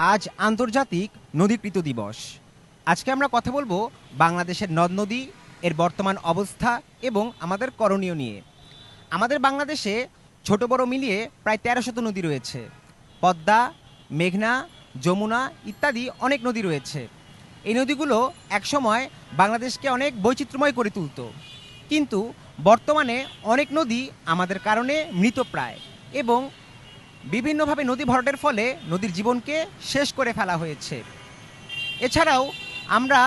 আজ আন্তর্জাতিক নদীকৃত দিবস। আজকে আমরা কথা বলবো বাংলাদেশের নদ নদী এর বর্তমান অবস্থা এবং আমাদের করণীয় নিয়ে। আমাদের বাংলাদেশে ছোট বড় মিলিয়ে প্রায় ১৩শত নদী রয়েছে। পদ্মা, মেঘনা, যমুনা ইত্যাদি অনেক নদী রয়েছে। এই নদীগুলো একসময় বাংলাদেশকে অনেক বৈচিত্র্যময় করে তুলত, কিন্তু বর্তমানে অনেক নদী আমাদের কারণে মৃতপ্রায় এবং বিভিন্নভাবে নদী ভরাটের ফলে নদীর জীবনকে শেষ করে ফেলা হয়েছে। এছাড়াও আমরা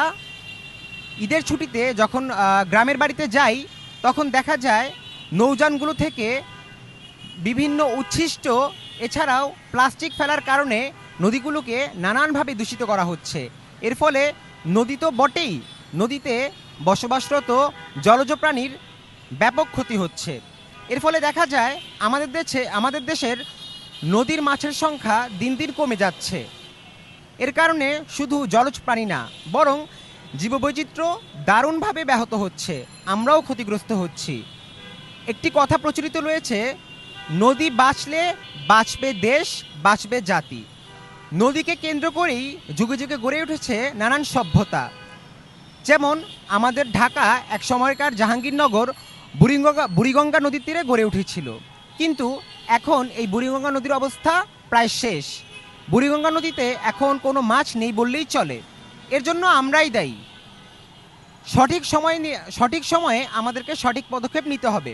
ঈদের ছুটিতে যখন গ্রামের বাড়িতে যাই, তখন দেখা যায় নৌযানগুলো থেকে বিভিন্ন উচ্ছিষ্ট এছাড়াও প্লাস্টিক ফেলার কারণে নদীগুলোকে নানানভাবে দূষিত করা হচ্ছে। এর ফলে নদী তো বটেই, নদীতে বসবাসরত জলজ প্রাণীর ব্যাপক ক্ষতি হচ্ছে। এর ফলে দেখা যায় আমাদের দেশের নদীর মাছের সংখ্যা দিন দিন কমে যাচ্ছে। এর কারণে শুধু জলজ প্রাণী না, বরং জীববৈচিত্র্য দারুণভাবে ব্যাহত হচ্ছে, আমরাও ক্ষতিগ্রস্ত হচ্ছি। একটি কথা প্রচলিত রয়েছে, নদী বাঁচলে বাঁচবে দেশ, বাঁচবে জাতি। নদীকে কেন্দ্র করেই যুগে যুগে গড়ে উঠেছে নানান সভ্যতা। যেমন আমাদের ঢাকা এক সময়কার জাহাঙ্গীরনগর বুড়িগঙ্গা নদীর তীরে গড়ে উঠেছিল, কিন্তু এখন এই বুড়িগঙ্গা নদীর অবস্থা প্রায় শেষ। বুড়িগঙ্গা নদীতে এখন কোনো মাছ নেই বললেই চলে। এর জন্য আমরাই দায়ী। সঠিক সময়ে আমাদেরকে সঠিক পদক্ষেপ নিতে হবে।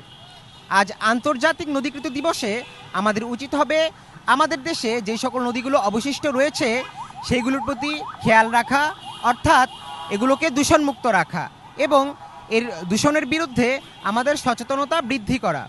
আজ আন্তর্জাতিক নদীকৃত দিবসে আমাদের উচিত হবে আমাদের দেশে যে সকল নদীগুলো অবশিষ্ট রয়েছে সেইগুলোর প্রতি খেয়াল রাখা, অর্থাৎ এগুলোকে দূষণমুক্ত রাখা এবং এর দূষণের বিরুদ্ধে আমাদের সচেতনতা বৃদ্ধি করা।